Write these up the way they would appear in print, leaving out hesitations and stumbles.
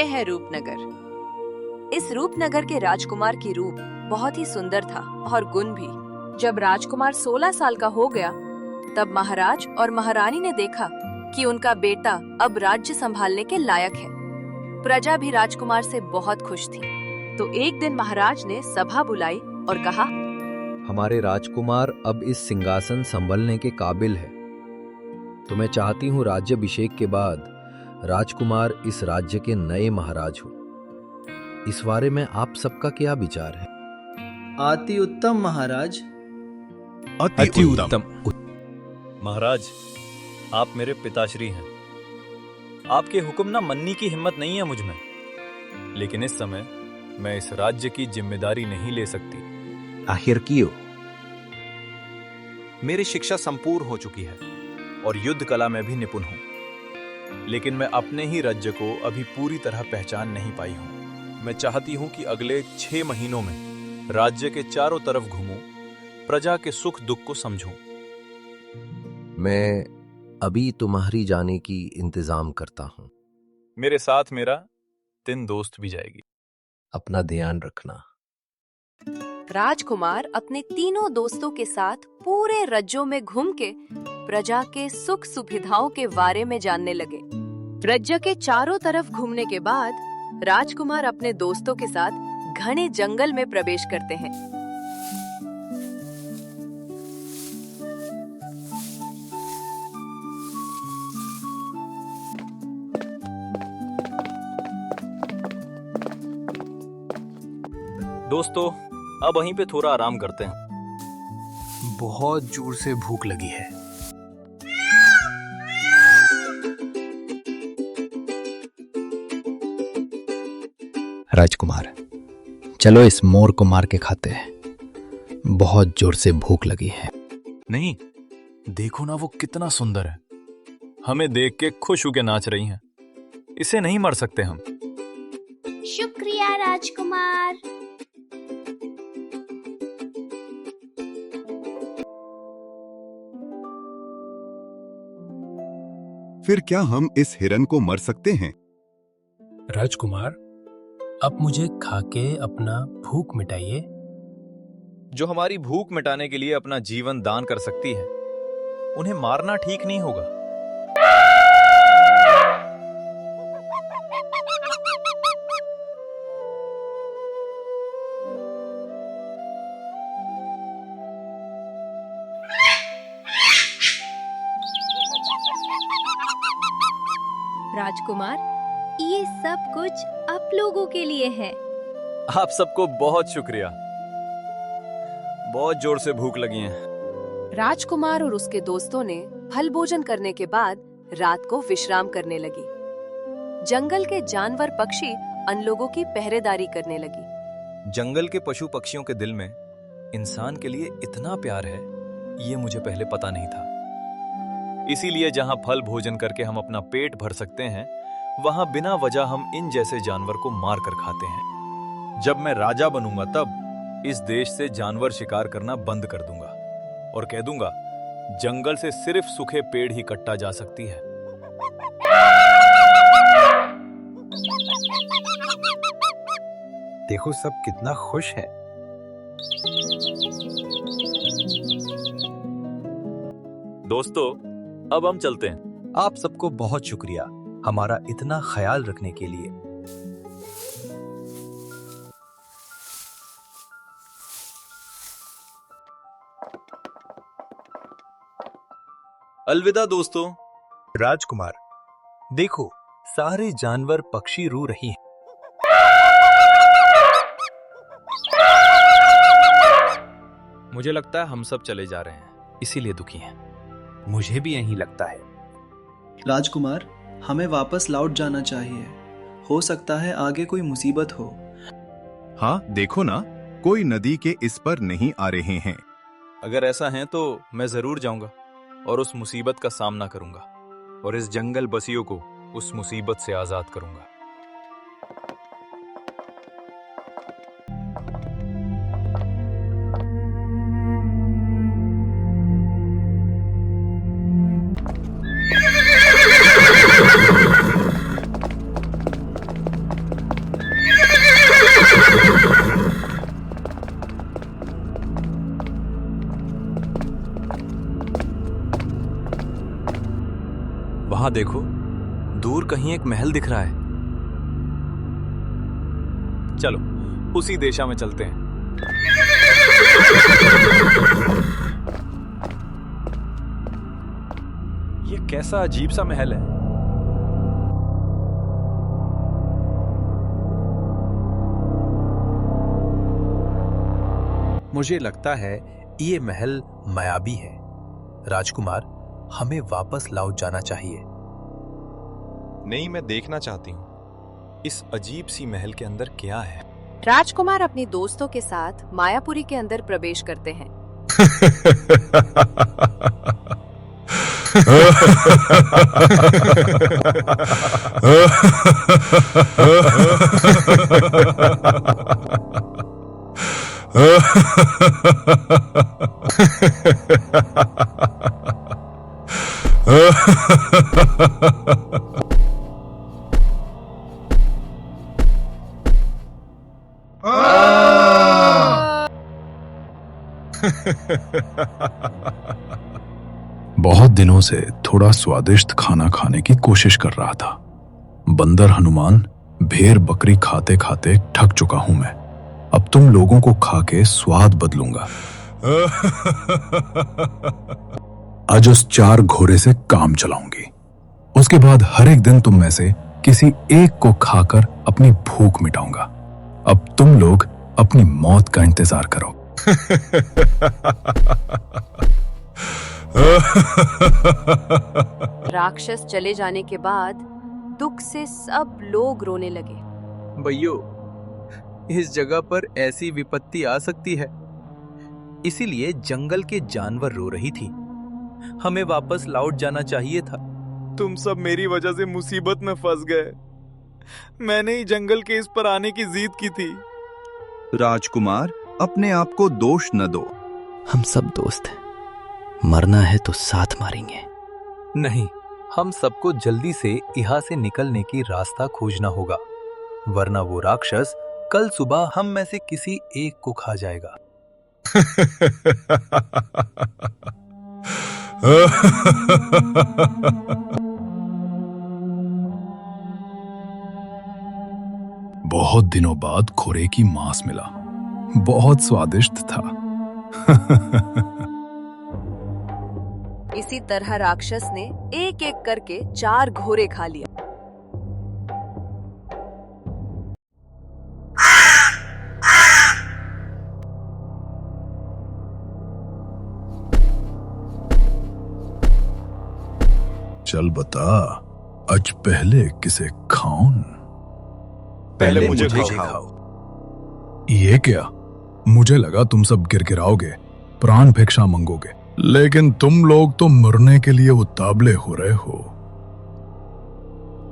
ये है रूपनगर। इस रूपनगर के राजकुमार की रूप बहुत ही सुंदर था और गुण भी। जब राजकुमार 16 साल का हो गया, तब महाराज और महारानी ने देखा कि उनका बेटा अब राज्य संभालने के लायक है। प्रजा भी राजकुमार से बहुत खुश थी। तो एक दिन महाराज ने सभा बुलाई और कहा, हमारे राजकुमार अब इस सिंहासन संभलने के काबिल है। तो मैं चाहती हूँ राज्याभिषेक के बाद राजकुमार इस राज्य के नए महाराज हो। इस बारे में आप सबका क्या विचार है? अति उत्तम महाराज। अति उत्तम। महाराज, आप मेरे पिताश्री हैं। आपके हुक्म ना मनने की हिम्मत नहीं है मुझ में, लेकिन इस समय मैं इस राज्य की जिम्मेदारी नहीं ले सकती। आखिर क्यों? मेरी शिक्षा संपूर्ण हो चुकी है और युद्ध कला में भी निपुण हूं, लेकिन मैं अपने ही राज्य को अभी पूरी तरह पहचान नहीं पाई हूं। मैं चाहती हूं कि अगले 6 महीनों में राज्य के चारों तरफ घूमूं, प्रजा के सुख दुख को समझूं। मैं अभी तुम्हारी जाने की इंतजाम करता हूँ। मेरे साथ मेरा 3 दोस्त भी जाएगी। अपना ध्यान रखना। राजकुमार अपने तीनों दोस्तों के साथ पूरे राज्यों में घूम के प्रजा के सुख सुविधाओं के बारे में जानने लगे। राज्य के चारों तरफ घूमने के बाद राजकुमार अपने दोस्तों के साथ घने जंगल में प्रवेश करते हैं। दोस्तों, अब वहीं पे थोड़ा आराम करते हैं। बहुत जोर से भूख लगी है। राजकुमार, चलो इस मोर को मार के खाते हैं। बहुत जोर से भूख लगी है। नहीं, देखो ना वो कितना सुंदर है। हमें देख के खुश होके नाच रही हैं। इसे नहीं मार सकते हम। शुक्रिया राजकुमार। फिर क्या हम इस हिरन को मर सकते हैं? राजकुमार, अब मुझे खाके अपना भूख मिटाइए। जो हमारी भूख मिटाने के लिए अपना जीवन दान कर सकती है, उन्हें मारना ठीक नहीं होगा। राजकुमार, ये सब कुछ आप लोगों के लिए है। आप सबको बहुत शुक्रिया। बहुत जोर से भूख लगी है। राजकुमार और उसके दोस्तों ने फल भोजन करने के बाद रात को विश्राम करने लगी। जंगल के जानवर पक्षी अन लोगों की पहरेदारी करने लगी। जंगल के पशु पक्षियों के दिल में इंसान के लिए इतना प्यार है, ये मुझे पहले पता नहीं था। इसीलिए जहां फल भोजन करके हम अपना पेट भर सकते हैं, वहां बिना वजह हम इन जैसे जानवर को मार कर खाते हैं। जब मैं राजा बनूंगा, तब इस देश से जानवर शिकार करना बंद कर दूंगा और कह दूंगा, जंगल से सिर्फ सूखे पेड़ ही कट्टा जा सकती है। देखो सब कितना खुश है। दोस्तों, अब हम चलते हैं। आप सबको बहुत शुक्रिया हमारा इतना ख्याल रखने के लिए। अलविदा दोस्तों। राजकुमार, देखो सारे जानवर पक्षी रो रही हैं। मुझे लगता है हम सब चले जा रहे हैं, इसीलिए दुखी हैं। मुझे भी यही लगता है। राजकुमार, हमें वापस लौट जाना चाहिए। हो सकता है आगे कोई मुसीबत हो। हाँ, देखो ना, कोई नदी के इस पर नहीं आ रहे हैं। अगर ऐसा है तो मैं जरूर जाऊंगा और उस मुसीबत का सामना करूंगा और इस जंगल बसियों को उस मुसीबत से आजाद करूंगा। वहां देखो, दूर कहीं एक महल दिख रहा है। चलो उसी दिशा में चलते हैं। ये कैसा अजीब सा महल है। मुझे लगता है ये महल मायावी है। राजकुमार, हमें वापस लाओ जाना चाहिए। नहीं, मैं देखना चाहती हूँ इस अजीब सी महल के अंदर क्या है। राजकुमार अपने दोस्तों के साथ मायापुरी के अंदर प्रवेश करते हैं। बहुत दिनों से थोड़ा स्वादिष्ट खाना खाने की कोशिश कर रहा था। बंदर हनुमान, भेड़ बकरी खाते खाते थक चुका हूं मैं। अब तुम लोगों को खा के स्वाद बदलूंगा। आज उस 4 घोड़े से काम चलाऊंगी। उसके बाद हर एक दिन तुम में से किसी एक को खाकर अपनी भूख मिटाऊंगा। अब तुम लोग अपनी मौत का इंतजार करो। राक्षस चले जाने के बाद दुख से सब लोग रोने लगे। भैयो, इस जगह पर ऐसी विपत्ति आ सकती है, इसीलिए जंगल के जानवर रो रही थी। हमें वापस लौट जाना चाहिए था। तुम सब मेरी वजह से मुसीबत में फंस गए। मैंने ही जंगल के इस पर आने की जिद की थी। राजकुमार, अपने आप को दोष न दो। हम सब दोस्त हैं, मरना है तो साथ मारेंगे। नहीं, हम सबको जल्दी से यहाँ से निकलने की रास्ता खोजना होगा, वरना वो राक्षस कल सुबह हम में से किसी एक को खा जाएगा। बहुत दिनों बाद घोड़े की मांस मिला। बहुत स्वादिष्ट था। इसी तरह राक्षस ने एक एक करके 4 घोड़े खा लिया। चल बता, आज पहले किसे खाऊं? पहले मुझे खाओ। ये क्या? मुझे लगा तुम सब गिरगिराओगे, प्राण भिक्षा मांगोगे, लेकिन तुम लोग तो मरने के लिए उतावले हो रहे हो।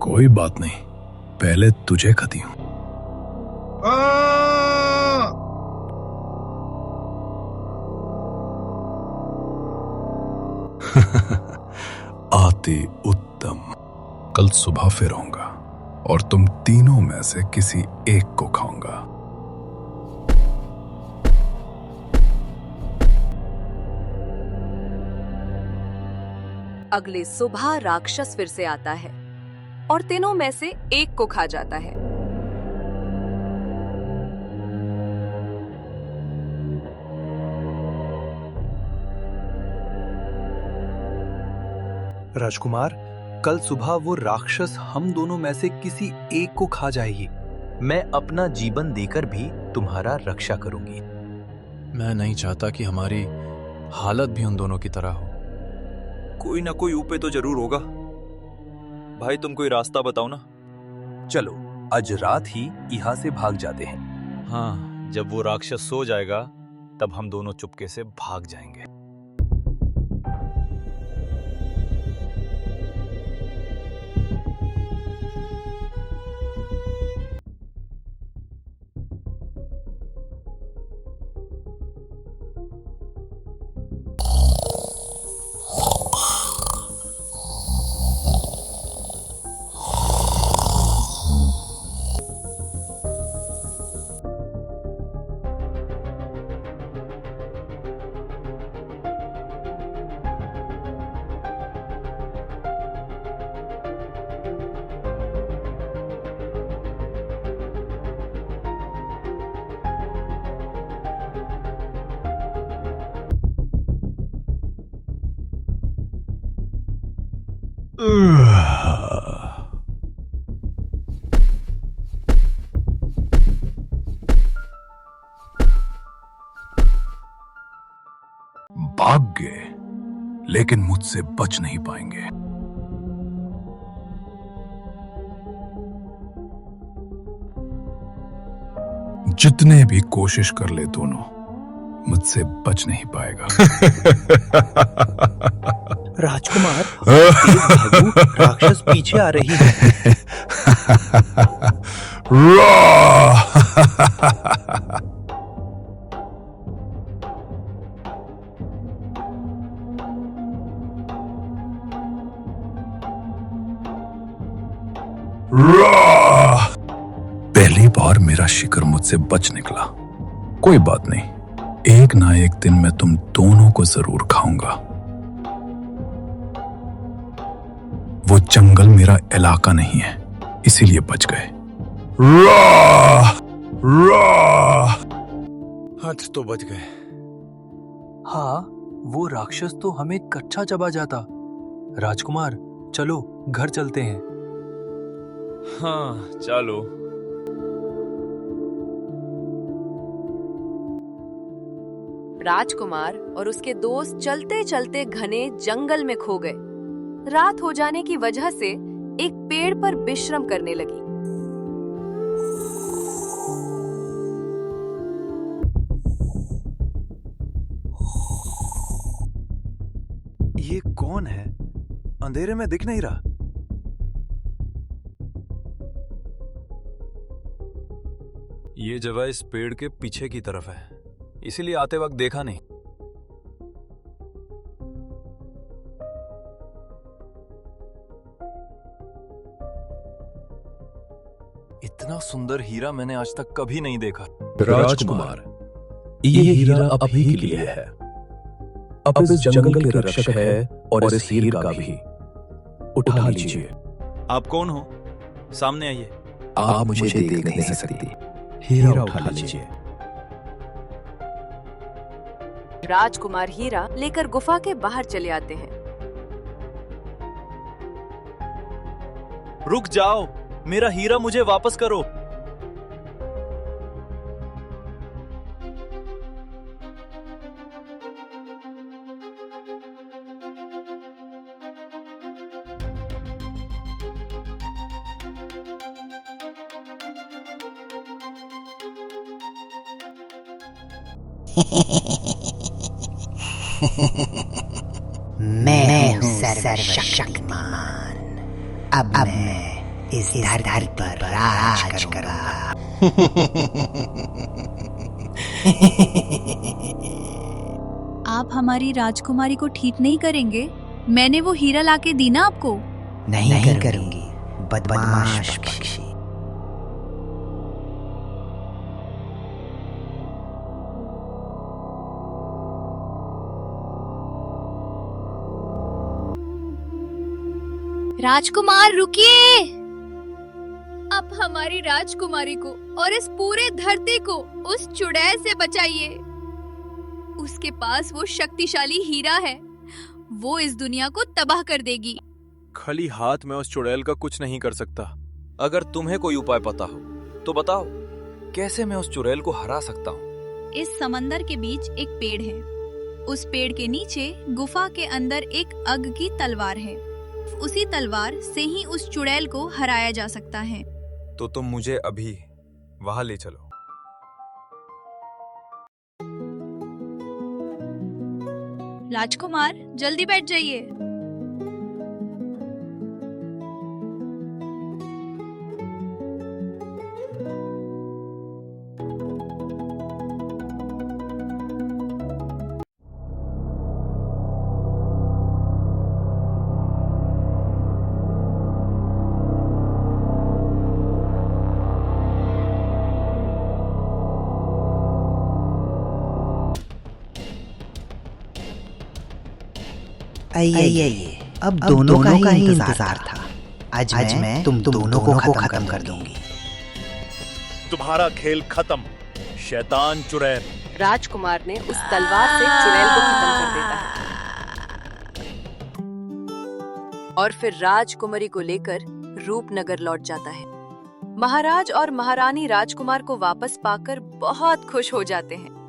कोई बात नहीं, पहले तुझे खाती हूं। आती उत्तम। कल सुबह फिर आऊंगा और तुम तीनों में से किसी एक को खाऊंगा। अगले सुबह राक्षस फिर से आता है और तीनों में से एक को खा जाता है। राजकुमार, कल सुबह वो राक्षस हम दोनों में से किसी एक को खा जाएगी। मैं अपना जीवन देकर भी तुम्हारा रक्षा करूंगी। मैं नहीं चाहता कि हमारी हालत भी उन दोनों की तरह हो। कोई ना कोई उपाय तो जरूर होगा। भाई, तुम कोई रास्ता बताओ ना। चलो आज रात ही यहाँ से भाग जाते हैं। हाँ, जब वो राक्षस सो जाएगा तब हम दोनों चुपके से भाग जाएंगे। भाग गए, लेकिन मुझसे बच नहीं पाएंगे। जितने भी कोशिश कर ले दोनों, मुझसे बच नहीं पाएगा। राजकुमार, तेज भागो, राक्षस पीछे आ रही है। पहली बार मेरा शिकार मुझसे बच निकला। कोई बात नहीं, एक ना एक दिन मैं तुम दोनों को जरूर खाऊंगा। वो जंगल मेरा इलाका नहीं है, इसीलिए बच गए। आज तो बच गए। हाँ, वो राक्षस तो हमें कच्चा चबा जाता। राजकुमार, चलो घर चलते हैं। हाँ चलो। राजकुमार और उसके दोस्त चलते चलते घने जंगल में खो गए। रात हो जाने की वजह से एक पेड़ पर विश्राम करने लगी। ये कौन है? अंधेरे में दिख नहीं रहा। ये जगह इस पेड़ के पीछे की तरफ है, इसीलिए आते वक्त देखा नहीं। इतना सुंदर हीरा मैंने आज तक कभी नहीं देखा। राजकुमार, ये हीरा अभी के लिए है। अब इस जंगल के रक्षक है और इस हीरे का भी। उठा लीजिए। आप कौन हो? सामने आइए। आप मुझे देख नहीं सकती। हीरा उठा लीजिए। राजकुमार हीरा लेकर गुफा के बाहर चले आते हैं। रुक जाओ, मेरा हीरा मुझे वापस करो। मैं हूँ सर्वशक्तिमान। अब मैं इस धरती पर राज करूंगा। आप हमारी राजकुमारी को ठीक नहीं करेंगे? मैंने वो हीरा लाके दी ना आपको। नहीं करूंगी, बदमाश पक्षी। राजकुमार रुकिए! अब हमारी राजकुमारी को और इस पूरे धरती को उस चुड़ैल से बचाइए। उसके पास वो शक्तिशाली हीरा है, वो इस दुनिया को तबाह कर देगी। खाली हाथ में उस चुड़ैल का कुछ नहीं कर सकता। अगर तुम्हें कोई उपाय पता हो तो बताओ, कैसे मैं उस चुड़ैल को हरा सकता हूँ? इस समंदर के बीच एक पेड़ है। उस पेड़ के नीचे गुफा के अंदर एक अग की तलवार है। उसी तलवार से ही उस चुड़ैल को हराया जा सकता है। तो तुम मुझे अभी वहां ले चलो। राजकुमार, जल्दी बैठ जाइए। आइए, अब दोनों का ही इंतजार था। आज मैं तुम दोनों को खत्म कर दूंगी। तुम्हारा खेल खत्म, शैतान चुड़ैल। राजकुमार ने उस तलवार से चुड़ैल को खत्म कर देता है और फिर राजकुमारी को लेकर रूपनगर लौट जाता है। महाराज और महारानी राजकुमार को वापस पाकर बहुत खुश हो जाते हैं।